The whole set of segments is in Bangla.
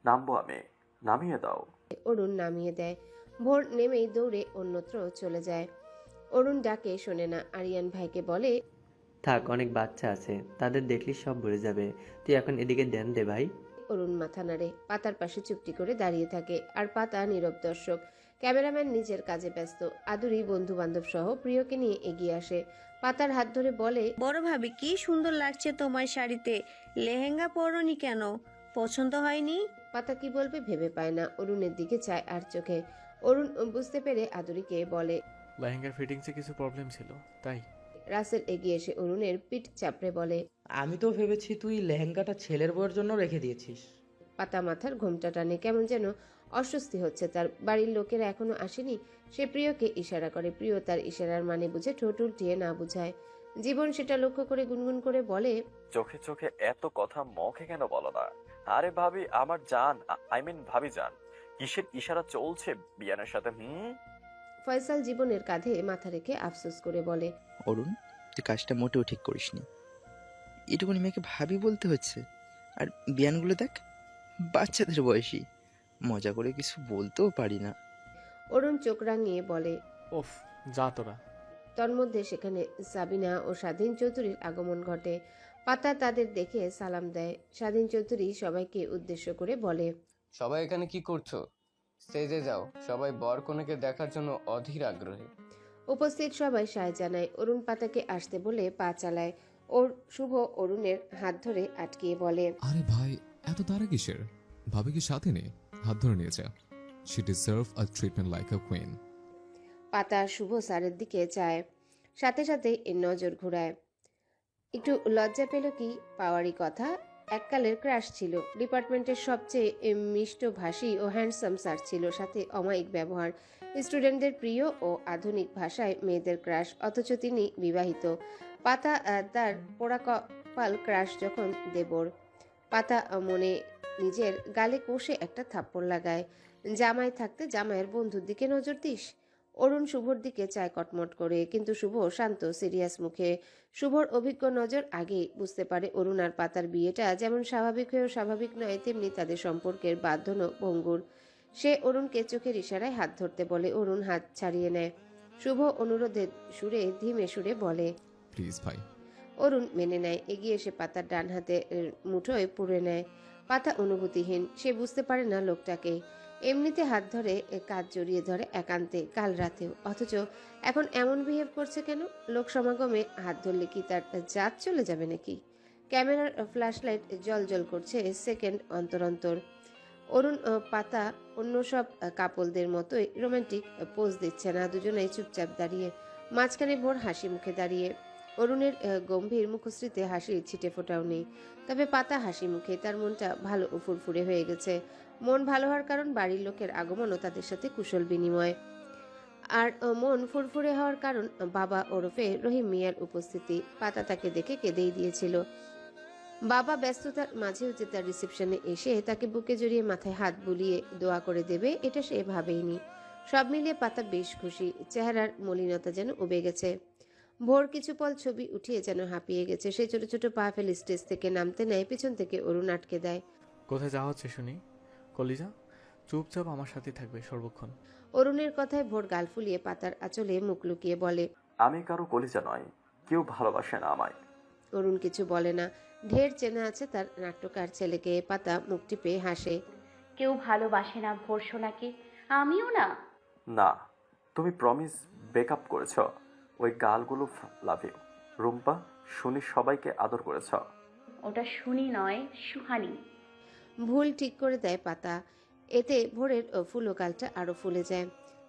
নামবো আমি, নামিয়ে দাও। অরুণ নামিয়ে দেয়। ভোর নেমেই দৌড়ে অন্যত্র চলে যায়। অরুণ ডাকে শোনে না, আরিয়ান ভাইকে বলে, থাক, অনেক বাচ্চা আছে, তাদের দেখলেই সব ভুলে যাবে। তুই এখন এদিকে ধ্যান দে ভাই। অরুণ মাথা নাড়ে। পাতার পাশে চুপটি করে দাঁড়িয়ে থাকে, আর পাতা নীরব দর্শক। ক্যামেরাম্যান নিজের কাজে ব্যস্ত। আদুরি বন্ধু বান্ধব সহ প্রিয়কে নিয়ে এগিয়ে আসে। পাতার হাত ধরে বলে, বড় ভাবি, কি সুন্দর লাগছে তোমার শাড়িতে। লেহেঙ্গা পরনি কেন? পছন্দ হয়নি? পাতা কি বলবে ভেবে পায় না। অরুণের দিকে চায় আর চোখে। অরুণ বুঝতে পেরে আদুরিকে বলে। লেহেঙ্গার ফিটিংসে কিছু প্রবলেম ছিল, তাই। রাসেল এগিয়ে এসে অরুণের পিঠ চাপড়ে বলে, আমি তো ভেবেছি তুই লেহেঙ্গাটা ছেলের বউয়ের জন্য রেখে দিয়েছিস। পাতা মাথার ঘোমটা টানে। কেমন যেন অস্বস্তি হচ্ছে তার। বাড়ির লোকেরা এখনো আসেনি। সে প্রিয়কে ইশারা করে। প্রিয় তার ইশারার মানে বুঝে ঠোঁট উল্টিয়ে না বুঝায়। জীবন সেটা লক্ষ্য করে গুনগুন করে বলে, চোখে চোখে এত কথা মুখে কেন বলো না? আরে ভাবি আমার জান, আই মিন ভাবি জান, কিসের ইশারা চলছে বিয়ানের সাথে? ফয়সাল জীবনের কাঁধে মাথা রেখে আফসোস করে বলে, অরুণ, তুই কাজটা মোটেও ঠিক করিসনি। এটুকুনি মেয়েকে ভাবি বলতে হচ্ছে। আর বিয়ানগুলো দেখ, বাচ্চাদের বয়সী, মজা করে কিছু বলতেও পারি না। অরুণ চোখ রাঙিয়ে বলে। ওফ, যা তোরা। তন্মধ্যে সেখানে সাবিনা ও স্বাধীন চৌধুরীর আগমন ঘটে। পাতা তাদের দেখে সালাম দেয়। স্বাধীন চৌধুরী সবাইকে উদ্দেশ্য করে বলে, সবাই এখানে কি করছো? স্টেজে যাও, সবাই বর কনেকে দেখার জন্য অধীর আগ্রহী। উপস্থিত সবাই সায় জানায়। অরুণ পাতাকে আসতে বলে পা চালায়। ওর শুভ অরুণের হাত ধরে আটকিয়ে বলে, আরে ভাই, এত তারা কিসের? ভাবে কি সাথে নেই? হাত ধরে নিয়েছে। She deserve a treatment like a queen. পাতা শুভ স্যারের দিকে চায়, সাথে সাথে এর নজর ঘুরায়। একটু লজ্জা পেল কি? পাওয়ারই কথা। এককালের ক্রাশ ছিল। ডিপার্টমেন্টের সবচেয়ে মিষ্টভাষী ও হ্যান্ডসাম স্যার ছিল, সাথে অমায়িক ব্যবহার। স্টুডেন্টদের প্রিয় ও আধুনিক ভাষায় মেয়েদের ক্রাশ, অথচ তিনি বিবাহিত। পাতা তার পোড়া কপাল ক্রাশ যখন দেবর। পাতা মনে নিজের গালে কষে একটা থাপ্পড় লাগায়। জামাই থাকতে জামাইয়ের বন্ধুর দিকে নজর দিস? অরুণ শুভর দিকে চায় কটমট করে, কিন্তু শুভ শান্ত সিরিয়াস মুখে। শুভর অভিজ্ঞ নজর আগেই বুঝতে পারে অরুণ আর পাতার বিয়েটা যেমন স্বাভাবিক হয়েও স্বাভাবিক নয়, তেমনি তাদের সম্পর্কের বাঁধন ভঙ্গুর। সে অরুণকে চোখের ইশারায় হাত ধরতে বলে। অরুণ হাত ছাড়িয়ে নেয়। শুভ অনুরোধের সুরে ধীমে সুরে বলে, প্লিজ ভাই। অরুণ মেনে নেয়। এগিয়ে এসে পাতার ডান হাতে মুঠোয় পুড়ে নেয়। পাতা অনুভূতিহীন। সে বুঝতে পারে না লোকটাকে। এমনিতে হাত ধরে কাজ জড়িয়ে ধরে একান্তে, কাল রাতেও, অথচ এখন এমন বিহেভ করছে কেন? লোক সমাগমে হাত ধরলে কি তার জাত চলে যাবে নাকি? ক্যামেরার ফ্ল্যাশলাইট জল জল করছে সেকেন্ড অন্তর অন্তর। অরুণ পাতা অন্য সব কাপলদের মতোই রোমান্টিক পোজ দিচ্ছে না। দুজনেই চুপচাপ দাঁড়িয়ে। মাঝখানে ভোর হাসি মুখে দাঁড়িয়ে। অরুণের গম্ভীর মুখশ্রীতে হাসির ছিটে ফোটাও নেই। তবে পাতা হাসি মুখে। তার মনটা ভালো ফুরফুরে হয়ে গেছে। মন ভালো হওয়ার কারণ বাড়ির লোকের আগমনও তাদের সাথে কুশল বিনিময়। আর মন ফুরফুরে হওয়ার কারণ বাবা ওরফে রহিম মিয়ার উপস্থিতি। পাতা তাকে দেখে কেঁদেই দিয়েছিল। বাবা ব্যস্ততার মাঝেও যে তার রিসেপশনে এসে তাকে বুকে জড়িয়ে মাথায় হাত বুলিয়ে দোয়া করে দেবে, এটা সে ভাবেইনি। সব মিলিয়ে পাতা বেশ খুশি। চেহারার মলিনতা যেন উবে গেছে। ভোর কিছু পল ছবি উঠিয়ে যেন হাঁপিয়ে গেছে। সে ছোট ছোট পা ফেলে স্টেজ থেকে নামতে নেয়, পিছন থেকে অরুণ আটকে দেয়। কোথায় যাওয়া হচ্ছে শুনি? কলিজা, চুপচাপ আমার সাথে থাকবে সর্বক্ষণ। অরুণের কথায় ভোর গাল ফুলিয়ে পাতার আঁচলে মুখ লুকিয়ে বলে, আমি কারো কলিজা নয়, কেউ ভালোবাসে না আমায়। অরুণ কিছু বলে না। ঢের চেনা আছে তার নাট্যকার ছেলেকে। পাতা মুখ টিপে হাসে। কেউ ভালোবাসে না ভোর সোনাকে, আমিও না। না, তুমি প্রমিস ব্রেকআপ করেছ। ওই গালগুলো লাভ ইউ। রুম্পা, শুনি সবাইকে আদর করেছ। ওটা শুনি নয়, সুহানি। ভুল ঠিক করে দেয় পাতা। এতে ভোরের ফুলো গালটা আরো ফুলে যায়।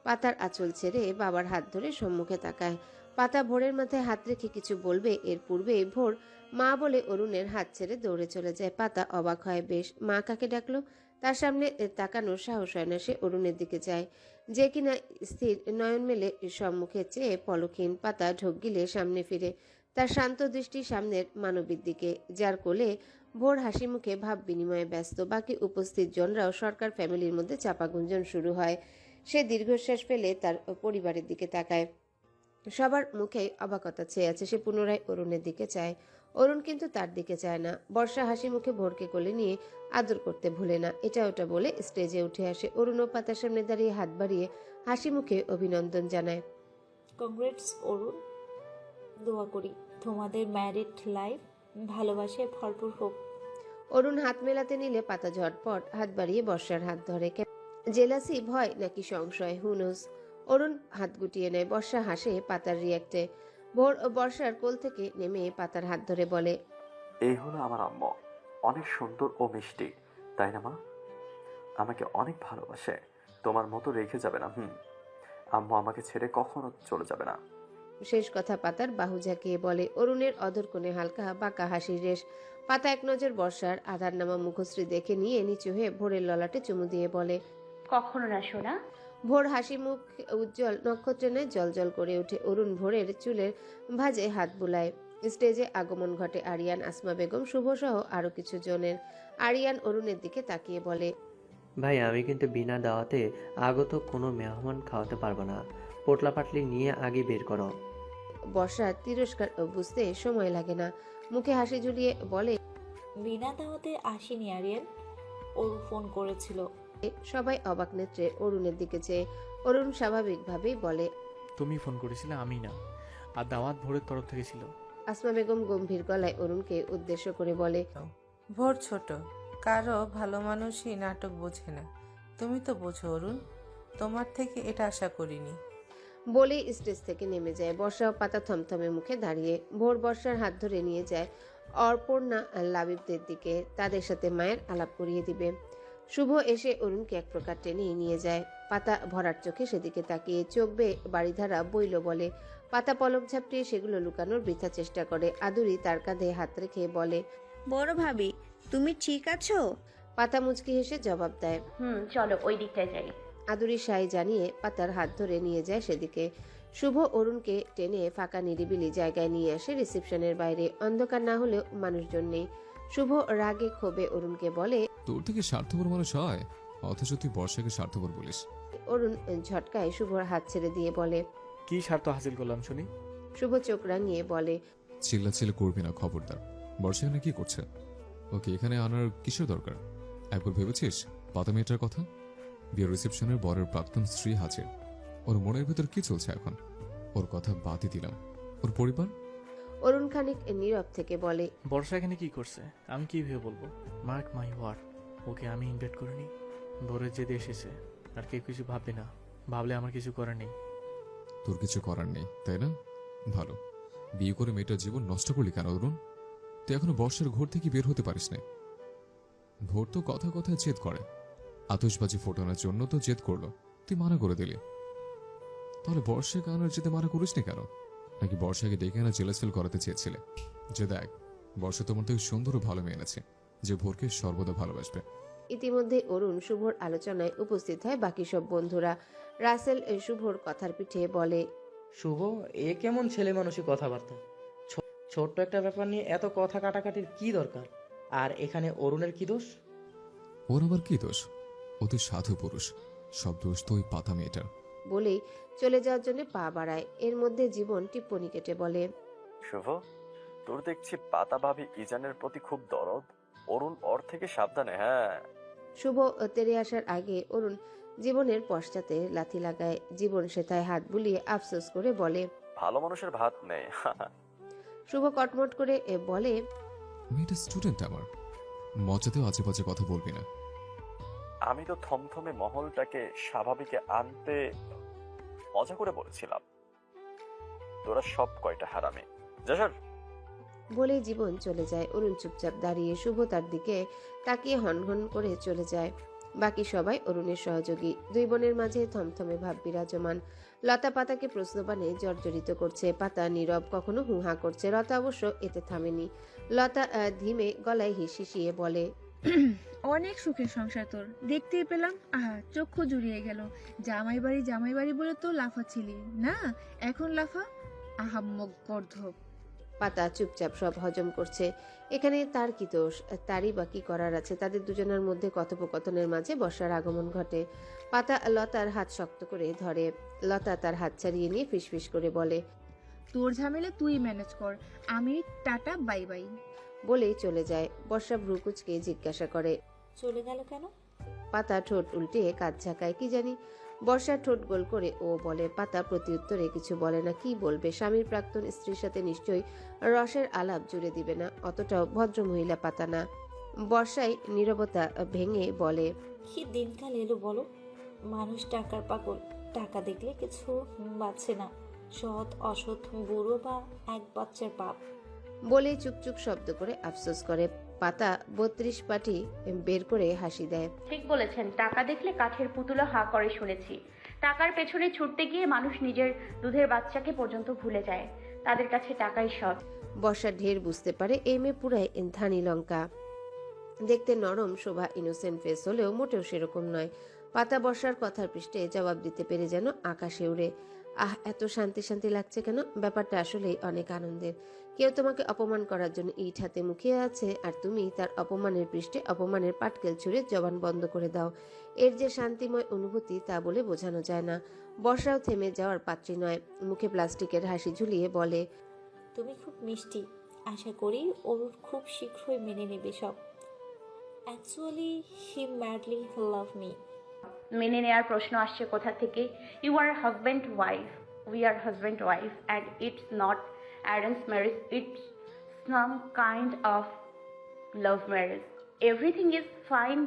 পাতার আঁচল ছেড়ে বাবার হাত ধরে সম্মুখে তাকায়। পাতা ভোরের মাথায় হাত রেখে কিছু বলবে, এর পূর্বে ভোর মা বলে অরুণের হাত ছেড়ে দৌড়ে চলে যায়। পাতা অবাক হয় বেশ। মা কাকে ডাকলো? তার সামনে তাকানোর সাহস হয় না। সে অরুণের দিকে যায়, যে কিনা স্থির নয়ন মেলে সম্মুখে চেয়ে পলকহীন। পাতা ঢোক গিলে সামনে ফিরে। তার শান্ত দৃষ্টি সামনের মানবীর দিকে, যার কোলে ভোর হাসি মুখে ভাব বিনিময়ে ব্যস্ত। বাকি উপস্থিত জনরাও সরকার ফ্যামিলির মধ্যে চাপা গুঞ্জন শুরু হয়। সে দীর্ঘশ্বাস ফেলে তার পরিবারের দিকে তাকায়। সবার মুখে অবাকতা ছেয়ে আছে। সে পুনরায় অরুণের দিকে চায়। অরুণ কিন্তু তার দিকে চায় না। বর্ষা হাসি মুখে ভোরকে কোলে নিয়ে আদর করতে ভুলে না। এটা ওটা বলে স্টেজে উঠে আসে। অরুণ ও পাতার সামনে দাঁড়িয়ে হাত বাড়িয়ে হাসি মুখে অভিনন্দন জানায়। কংগ্রেটস অরুণ, দোয়া করি তোমাদের ম্যারিড লাইফ ভালোবাসায় ভরপুর হোক। অরুণ হাত মেলাতে নিলে পাতা ঝটপট হাত বাড়িয়ে বর্ষার হাত ধরে। জেলাসি, ভয় নাকি সংশয়, হুনোস। অরুণ হাত গুটিয়ে নেয়। বর্ষা হাসে পাতার রিয়াক্টে। ভোর বর্ষার কোল থেকে নেমে পাতার হাত ধরে বলে, এই হলো আমার আম্মু, অনেক সুন্দর ও মিষ্টি, তাই না মা? আমাকে অনেক ভালোবাসে, তোমার মতো রেখে যাবে না। আম্মু আমাকে ছেড়ে কখনো চলে যাবে না। শেষ কথা পাতার বাহু ঝাঁকিয়ে বলে। অরুণের অধর কোণে হালকা বাঁকা হাসির রেশ। পাতা এক নজর বর্ষার আধার নামা মুখশ্রী দেখে নিয়ে নিচু হয়ে ভোরের ললাটে চুমু দিয়ে বলে, কখনো না সোনা। ভোর হাসি মুখ উজ্জ্বল নক্ষত্রের ন্যায় জলজল করে ওঠে। অরুণ ভোরের চুলের ভাঁজে হাত বুলায়। স্টেজে আগমন ঘটে আরিয়ান, আসমা বেগম, শুভ সহ আরো কিছু জনের। আরিয়ান অরুণের দিকে তাকিয়ে বলে, ভাই আমি কিন্তু বিনা দাওয়াতে আগত কোনো মেহমান খাওয়াতে পারবো না। পোটলা পাটলি নিয়ে আগে বের করো। বর্ষার তিরস্কার বুঝতে সময় লাগে না। মুখে হাসি ঝুলিয়ে বলে, বিনা দাওয়াতে আসেনি আরিয়ান, ওর ফোন করেছিল। সবাই অবাক নেত্রে অরুণের দিকে চেয়ে। অরুণ স্বাভাবিকভাবেই বলে, তুমি ফোন করেছিলে, আমি না। আর দাওয়াত ভোরের তরফ থেকে ছিল। আসমা বেগম গম্ভীর গলায় অরুণকে উদ্দেশ্য করে বলে, ভোর ছোট, কারো ভালো মানুষই নাটক বোঝে না। তুমি তো বোঝো অরুণ, তোমার থেকে এটা আশা করিনি। বলেই স্টেজ থেকে নেমে যায়। বর্ষা ও পাতা থমথমে মুখে দাঁড়িয়ে। ভোর বর্ষার হাত ধরে নিয়ে যায় অর্পর্ণা লাবিবদের দিকে, তাদের সাথে মায়ের আলাপ করিয়ে দিবে। শুভ এসে অরুণকে এক প্রকার টেনে নিয়ে যায়। পাতা ভরার চোখে সেদিকে তাকিয়ে চোখ বেয়ে বাড়িধারা বইল বলে। পাতা পলক ঝাপটিয়ে সেগুলো লুকানোর বৃথা চেষ্টা করে। আদুরি তার কাঁধে হাত রেখে বলে, বড় ভাবি, তুমি ঠিক আছো? পাতা মুচকি হেসে জবাব দেয়, চলো ওই দিকটায় যাই। আদুরি সাই জানিয়ে পাতার হাত ধরে নিয়ে যায় সেদিকে। শুভ অরুণকে টেনে ফাঁকা নিরিবিলি জায়গায় নিয়ে আসে। রিসেপশনের বাইরে অন্ধকার না হলেও মানুষজন নেই। শুভ রাগে ক্ষোভে অরুণকে বলে, তোর থেকে স্বার্থপর মানুষ হয়, অথচ তুই বর্ষাকে স্বার্থপর বলিস। অরুণ ঝটকায় শুভর হাত ছেড়ে দিয়ে বলে, কি স্বার্থ হাসিল করলাম শুনি? শুভ চোখ রাঙিয়ে বলে, চিল্লা করবি না, খবরদার। বর্ষা এখানে কি করছে? ওকে এখানে আনার কিসের দরকার? একবার ভেবেছিস পাতা মেয়েটার কথা? বিয়ের রিসেপশনের বরের প্রাক্তন স্ত্রী হাজির। ওর মনের ভেতর কি চলছে এখন? ওর কথা বাদই দিলাম, ওর পরিবার। অরুণ খানিক নীরব থেকে বলে, বর্ষা এখানে কি করছে আমি কি ভেবে বলবো? মার্ক মাই ওয়ার্ড, ওকে আমি ইনভাইট করিনি। ভোরের জেদে এসেছে, আর কেউ কিছু ভাববে না। ভাবলে আমার কিছু করার নেই। তোর কিছু করার নেই তাই না? ভালো, বিয়ে করে মেয়েটার জীবন নষ্ট করলি কেন অরুণ? তুই এখনো বর্ষার ঘর থেকে বের হতে পারিস না। ভোর তো কথায় জেদ করে, আতশবাজি ফোটানোর জন্য তো জেদ করলো, তুই মানা করে দিলি। তাহলে বর্ষাকে আনার যেতে মানা করিসনি কেন? নাকি বর্ষাকে ডেকে আনা জেলাস ফিল করাতে চেয়েছিলে? যে দেখ, বর্ষা তোমার থেকে সুন্দর ও ভালো মেয়ে এনেছে, যে ভোরকে সর্বদা ভালোবাসবে। ইতিমধ্যে অরুণ শুভর আলোচনায় উপস্থিত হয় বাকি সব বন্ধুরা। রাসেল শুভর কথার পিঠে বলে, শুভ, এ কেমন ছেলে মানুষই কথাবার্তা? ছোট্ট একটা ব্যাপার নিয়ে এত কথা কাটাকাটির কি দরকার? আর এখানে অরুণের কি দোষ? ওর আবার কি দোষ? ও তো সাধু পুরুষ, সব দোষ তো ওই পাতা মেয়েটার। বলেই চলে যাওয়ার জন্য পা বাড়ায়। এর মধ্যে জীবন টিপ্পনি কেটে বলে, শুভ, তোর দেখছি পাতা ভাবি ইজানের প্রতি খুব দরদ। অরুণ ওর থেকে সাবধানে। হ্যাঁ। শুভ তেরে আসার আগে অরুণ জীবনের পশ্চাতে লাথি লাগায়। জীবন সেথায় হাত বুলিয়ে আফসোস করে বলে, ভালো মানুষের ভাত নেই। শুভ কটমট করে বলে, মেয়েটা স্টুডেন্ট আমার, মজাতেও আজে বাজে কথা বলবি না। আমি তো থমথমে মহলটাকে স্বাভাবিকে আনতে মজা করে বলেছিলাম। তোরা সব কয়টা হারামি। যা। বলেই জীবন চলে যায়। অরুণ চুপচাপ দাঁড়িয়ে। শুভ তার দিকে তাকিয়ে হনহন করে চলে যায়। বাকি সবাই অরুণের সহযোগী। দুই বোনের মাঝে থমথমে ভাব বিরাজমান। লতা পাতাকে প্রশ্নবাণে জর্জরিত করছে। পাতা নীরব, কখনো হুহা করছে। লতা অবশ্য এতে থামেনি। লতা ধীমে গলায় হিসিয়ে বলে, অনেক সুখের সংসার তোর, দেখতেই পেলাম। আহা, চক্ষু জুড়িয়ে গেল। জামাই বাড়ি বলে তো লাফাচ্ছিলি না, এখন লাফা। আহাম্মক গর্ধব। পাতা চুপচাপ সব হজম করছে। এখানে তার কি দোষ? তারই বা কি করার আছে? তাদের দুজনের মধ্যে কথোপকথনের মাঝে বর্ষার আগমন ঘটে। পাতা লতার হাত শক্ত করে ধরে। লতা তার হাত ছাড়িয়ে নিয়ে ফিসফিস করে বলে, তোর ঝামেলা তুই ম্যানেজ কর, আমি টাটা বাই বাই। বলেই চলে যায়। বর্ষা ভ্রুকুচকে জিজ্ঞাসা করে, চলে গেল কেন? পাতা ঠোঁট উল্টে কাজ ঝাঁকায়। কি জানি। বর্ষা ঠোঁট গোল করে ও বলে। পাতা প্রত্যুত্তরে কিছু বলে না। কি বলবে? স্বামীর প্রাক্তন স্ত্রীর সাথে নিশ্চয়ই রসের আলাপ জুড়ে দিবে না। অতটাও ভদ্রমহিলা পাতা না। বর্ষায় নীরবতা ভেঙে বলে, কি দিনকাল এলো বলো। মানুষ টাকার পাগল, টাকা দেখলে কিছু বাঁচে না। সৎ অসৎ, বুড়ো বা এক বাচ্চার বাপ। বলে চুপচুপ শব্দ করে আফসোস করে। পাতা 32 পাটি বের করে হাসি দেয়। ঠিক বলেছেন, টাকা দেখলে কাঠের পুতুলও হা করে শুনেছি। টাকার পেছনে ছুটতে গিয়ে মানুষ নিজের দুধের বাচ্চাকে পর্যন্ত ভুলে যায়। তাদের কাছে টাকাই সব। বর্ষা ঢের বুঝতে পারে এই মেয়ে পুরাই ধানি লঙ্কা। দেখতে নরম, শোভা ইনোসেন্ট ফেস হলেও মোটেও সেরকম নয়। পাতা বর্ষার কথার পৃষ্ঠে জবাব দিতে পেরে যেন আকাশে উড়ে। আহ, এত শান্তি শান্তি লাগছে কেন? ব্যাপারটা আসলেই অনেক আনন্দের। কেউ তোমাকে অপমান করার জন্য ইট হাতে মুখিয়ে আছে, আর তুমি তার অপমানের পৃষ্ঠে অপমানের পাটকেল ছুঁড়ে জবান বন্ধ করে দাও। এর যে শান্তিময় অনুভূতি তা বলে বোঝানো যায় না। বর্ষাও থেমে যাওয়ার পাত্রী নয়। মুখে প্লাস্টিকের হাসি ঝুলিয়ে বলে, তুমি খুব মিষ্টি। আশা করি ওর খুব শীঘ্রই মেনে নেবে সব। Actually he madly love me. মেনে নেওয়ার প্রশ্ন আসছে কোথা থেকে? You are husband wife, we are husband wife, and it's not arrange marriage, it's some kind of love marriage. Everything is fine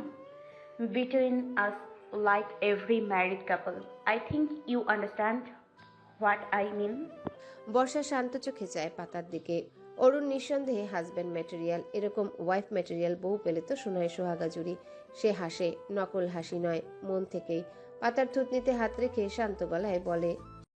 between us like every married couple. I think you understand what I mean. বর্ষা শান্ত চোখে চায় পাতার দিকে। অরুণ নিঃসন্দেহে হাজব্যান্ড ম্যাটেরিয়াল। এরকম ওয়াইফ ম্যাটেরিয়াল বউ পেলে তো শোনায় সোহাগা জুড়ি। সে হাসে, নকল হাসি নয়, মন থেকেই। পাতার থুতনিতে হাত রেখে শান্ত গলায় বলে,